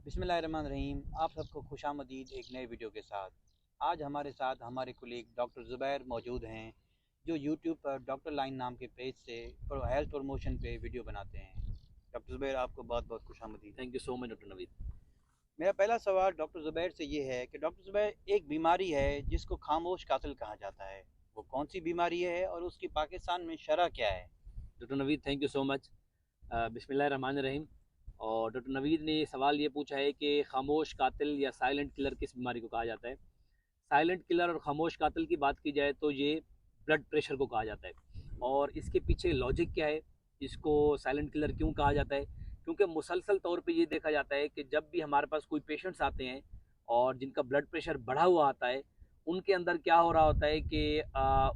बिस्मिल्लाहिर्रहमानिर्रहीम। आप सबको खुशामदीद एक नए वीडियो के साथ। आज हमारे साथ हमारे कुलीग डॉक्टर ज़ुबैर मौजूद हैं, जो यूट्यूब पर डॉक्टर लाइन नाम के पेज से हेल्थ प्रमोशन पे वीडियो बनाते हैं। डॉक्टर ज़ुबैर, आपको बहुत बहुत खुशामदीद। Thank you so much doctor Naveed. मेरा पहला सवाल डॉक्टर ज़ुबैर से ये है कि डॉक्टर ज़ुबैर, एक बीमारी है जिसको खामोश कातिल कहा जाता है, वो कौन सी बीमारी है और उसकी पाकिस्तान में शरह क्या है? Doctor Naveed thank you so much. बिस्मिल्लाहिर्रहमानिर्रहीम। और डॉक्टर नवीद ने सवाल ये पूछा है कि खामोश कातिल या साइलेंट किलर किस बीमारी को कहा जाता है। साइलेंट किलर और खामोश कातिल की बात की जाए तो ये ब्लड प्रेशर को कहा जाता है। और इसके पीछे लॉजिक क्या है, इसको साइलेंट किलर क्यों कहा जाता है? क्योंकि मुसलसल तौर पे ये देखा जाता है कि जब भी हमारे पास कोई पेशेंट्स आते हैं और जिनका ब्लड प्रेशर बढ़ा हुआ आता है, उनके अंदर क्या हो रहा होता है कि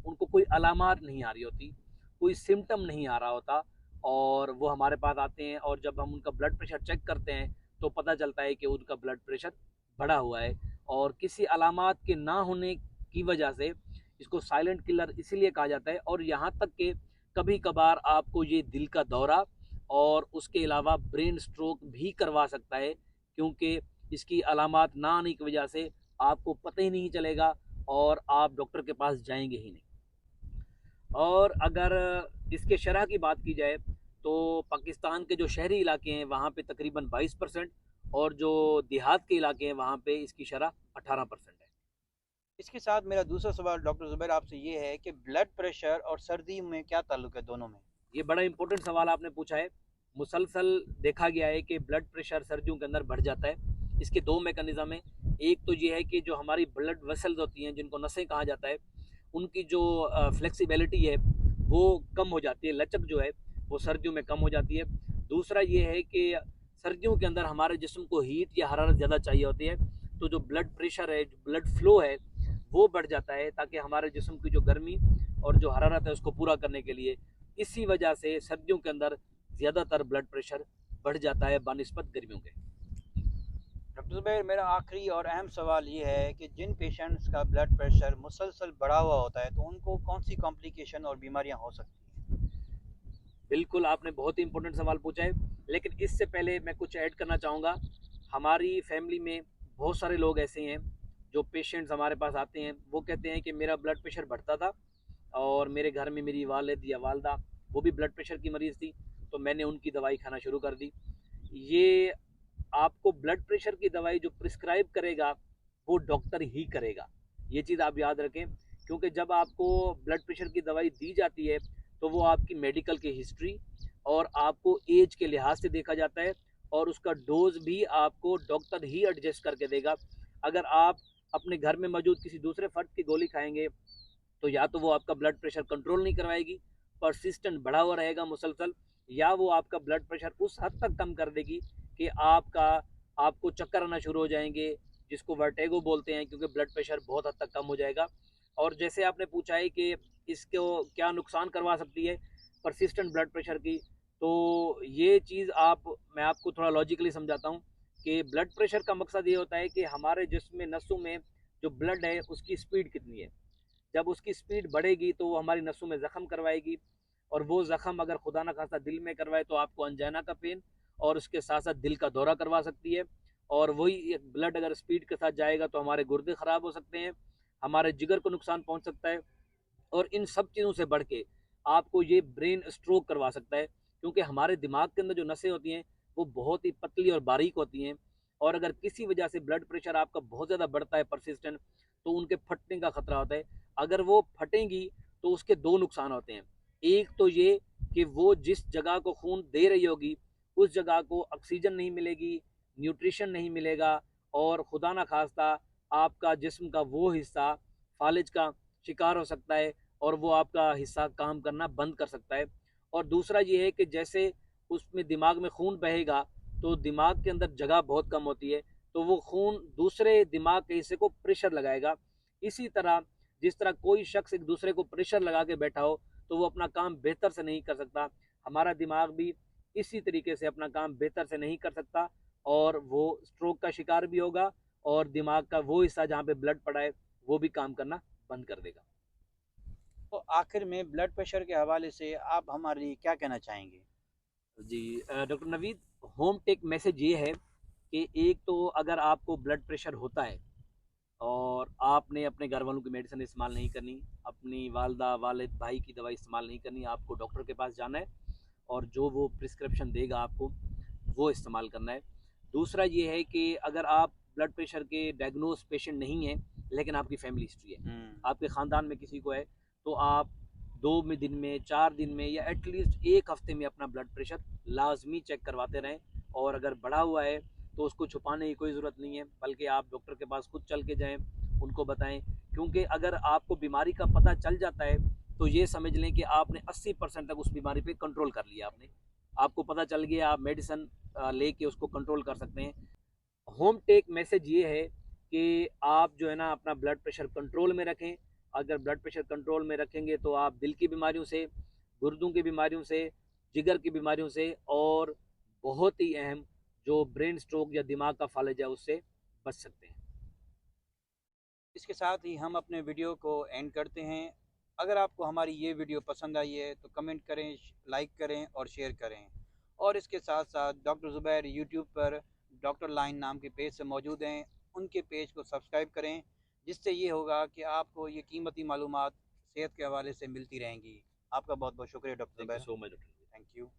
उनको कोई अलामात नहीं आ रही होती, कोई सिम्टम नहीं आ रहा होता, और वो हमारे पास आते हैं और जब हम उनका ब्लड प्रेशर चेक करते हैं तो पता चलता है कि उनका ब्लड प्रेशर बढ़ा हुआ है। और किसी अलामात के ना होने की वजह से इसको साइलेंट किलर इसीलिए कहा जाता है। और यहाँ तक कि कभी कभार आपको ये दिल का दौरा और उसके अलावा ब्रेन स्ट्रोक भी करवा सकता है, क्योंकि इसकी अलामात ना आने की वजह से आपको पता ही नहीं चलेगा और आप डॉक्टर के पास जाएंगे ही नहीं। और अगर इसके शरह की बात की जाए तो पाकिस्तान के जो शहरी इलाके हैं वहाँ पे तकरीबन 22%, और जो देहात के इलाके हैं वहाँ पे इसकी शरह 18% है। इसके साथ मेरा दूसरा सवाल डॉक्टर ज़ुबैर आपसे ये है कि ब्लड प्रेशर और सर्दी में क्या ताल्लुक है दोनों में? ये बड़ा इंपॉर्टेंट सवाल आपने पूछा है। मुसलसल देखा गया है कि ब्लड प्रेशर सर्दियों के अंदर बढ़ जाता है। इसके दो मैकेनिज्म हैं। एक तो ये है कि जो हमारी ब्लड वेसल्स होती हैं, जिनको नसें कहा जाता है, उनकी जो फ्लेक्सिबिलिटी है वो कम हो जाती है, लचक जो है वो सर्दियों में कम हो जाती है। दूसरा ये है कि सर्दियों के अंदर हमारे जिस्म को हीट या हरारत ज़्यादा चाहिए होती है, तो जो ब्लड प्रेशर है, जो ब्लड फ्लो है, वो बढ़ जाता है ताकि हमारे जिस्म की जो गर्मी और जो हरारत है उसको पूरा करने के लिए। इसी वजह से सर्दियों के अंदर ज़्यादातर ब्लड प्रेशर बढ़ जाता है बानिस्बत गर्मियों के। डॉक्टर ज़ुबैर, मेरा आखिरी और अहम सवाल ये है कि जिन पेशेंट्स का ब्लड प्रेशर मुसलसल बढ़ा हुआ होता है तो उनको कौन सी कॉम्प्लिकेशन और बीमारियां हो सकती हैं? बिल्कुल, आपने बहुत ही इंपॉर्टेंट सवाल पूछा है, लेकिन इससे पहले मैं कुछ ऐड करना चाहूँगा। हमारी फैमिली में बहुत सारे लोग ऐसे हैं जो पेशेंट्स हमारे पास आते हैं, वो कहते हैं कि मेरा ब्लड प्रेशर बढ़ता था और मेरे घर में मेरी वालिद या वालदा वो भी ब्लड प्रेशर की मरीज़ थी, तो मैंने उनकी दवाई खाना शुरू कर दी। ये आपको ब्लड प्रेशर की दवाई जो प्रिस्क्राइब करेगा वो डॉक्टर ही करेगा, ये चीज़ आप याद रखें। क्योंकि जब आपको ब्लड प्रेशर की दवाई दी जाती है तो वो आपकी मेडिकल की हिस्ट्री और आपको एज के लिहाज से देखा जाता है, और उसका डोज भी आपको डॉक्टर ही एडजस्ट करके देगा। अगर आप अपने घर में मौजूद किसी दूसरे फर्द की गोली खाएंगे तो या तो वो आपका ब्लड प्रेशर कंट्रोल नहीं करवाएगी, परसिस्टेंट बढ़ा हुआ रहेगा मुसलसल, या वो आपका ब्लड प्रेशर उस हद तक कम कर देगी कि आपको चक्कर आना शुरू हो जाएंगे, जिसको वर्टेगो बोलते हैं, क्योंकि ब्लड प्रेशर बहुत हद तक कम हो जाएगा। और जैसे आपने पूछा है कि इसको क्या नुकसान करवा सकती है परसिस्टेंट ब्लड प्रेशर की, तो ये चीज़ मैं आपको थोड़ा लॉजिकली समझाता हूँ कि ब्लड प्रेशर का मकसद ये होता है कि हमारे जिस्म में, नसों में जो ब्लड है उसकी स्पीड कितनी है। जब उसकी स्पीड बढ़ेगी तो वो हमारी नसों में ज़ख़म करवाएगी, और वो ज़ख़म अगर खुदा न खास्ता दिल में करवाए तो आपको अंजाना का पेन और उसके साथ साथ दिल का दौरा करवा सकती है। और वही ब्लड अगर स्पीड के साथ जाएगा तो हमारे गुर्दे ख़राब हो सकते हैं, हमारे जिगर को नुकसान पहुंच सकता है, और इन सब चीज़ों से बढ़ के आपको ये ब्रेन स्ट्रोक करवा सकता है। क्योंकि हमारे दिमाग के अंदर जो नसें होती हैं वो बहुत ही पतली और बारीक होती हैं, और अगर किसी वजह से ब्लड प्रेशर आपका बहुत ज़्यादा बढ़ता है परसिस्टेंट, तो उनके फटने का खतरा होता है। अगर वो फटेंगी तो उसके दो नुकसान होते हैं। एक तो ये कि वो जिस जगह को खून दे रही होगी उस जगह को ऑक्सीजन नहीं मिलेगी, न्यूट्रिशन नहीं मिलेगा, और खुदा ना खास्ता आपका जिस्म का वो हिस्सा फालिज का शिकार हो सकता है और वो आपका हिस्सा काम करना बंद कर सकता है। और दूसरा ये है कि जैसे उसमें दिमाग में खून बहेगा तो दिमाग के अंदर जगह बहुत कम होती है, तो वो खून दूसरे दिमाग के हिस्से को प्रेशर लगाएगा। इसी तरह जिस तरह कोई शख्स एक दूसरे को प्रेशर लगा के बैठा हो तो वो अपना काम बेहतर से नहीं कर सकता, हमारा दिमाग भी इसी तरीके से अपना काम बेहतर से नहीं कर सकता, और वो स्ट्रोक का शिकार भी होगा, और दिमाग का वो हिस्सा जहाँ पे ब्लड पड़ा है वो भी काम करना बंद कर देगा। तो आखिर में ब्लड प्रेशर के हवाले से आप हमारे लिए क्या कहना चाहेंगे? जी doctor Naveed, home take message ये है कि एक तो अगर आपको ब्लड प्रेशर होता है और आपने अपने घर वालों की मेडिसिन इस्तेमाल नहीं करनी, अपनी वालदा वालिद भाई की दवाई इस्तेमाल नहीं करनी, आपको डॉक्टर के पास जाना है और जो वो प्रिस्क्रिप्शन देगा आपको वो इस्तेमाल करना है। दूसरा ये है कि अगर आप ब्लड प्रेशर के डायग्नोज पेशेंट नहीं हैं लेकिन आपकी फैमिली हिस्ट्री है, आपके ख़ानदान में किसी को है, तो आप 2 में दिन में, 4 दिन में या एटलीस्ट 1 हफ़्ते में अपना ब्लड प्रेशर लाज़मी चेक करवाते रहें। और अगर बढ़ा हुआ है तो उसको छुपाने की कोई ज़रूरत नहीं है, बल्कि आप डॉक्टर के पास खुद चल के जाएँ, उनको बताएँ। क्योंकि अगर आपको बीमारी का पता चल जाता है तो ये समझ लें कि आपने 80% तक उस बीमारी पे कंट्रोल कर लिया आपने। आपको पता चल गया, आप मेडिसिन लेके उसको कंट्रोल कर सकते हैं। होम टेक मैसेज ये है कि आप जो है ना अपना ब्लड प्रेशर कंट्रोल में रखें। अगर ब्लड प्रेशर कंट्रोल में रखेंगे तो आप दिल की बीमारियों से, गुर्दों की बीमारियों से, जिगर की बीमारियों से और बहुत ही अहम जो ब्रेन स्ट्रोक या दिमाग का फालिज है उससे बच सकते हैं। इसके साथ ही हम अपने वीडियो को एंड करते हैं। अगर आपको हमारी ये वीडियो पसंद आई है तो कमेंट करें, लाइक करें और शेयर करें। और इसके साथ साथ डॉक्टर ज़ुबैर यूट्यूब पर डॉक्टर लाइन नाम के पेज से मौजूद हैं, उनके पेज को सब्सक्राइब करें, जिससे ये होगा कि आपको ये कीमती मालूमात सेहत के हवाले से मिलती रहेंगी। आपका बहुत बहुत शुक्रिया doctor thank you Zubair. So much doctor. Thank you.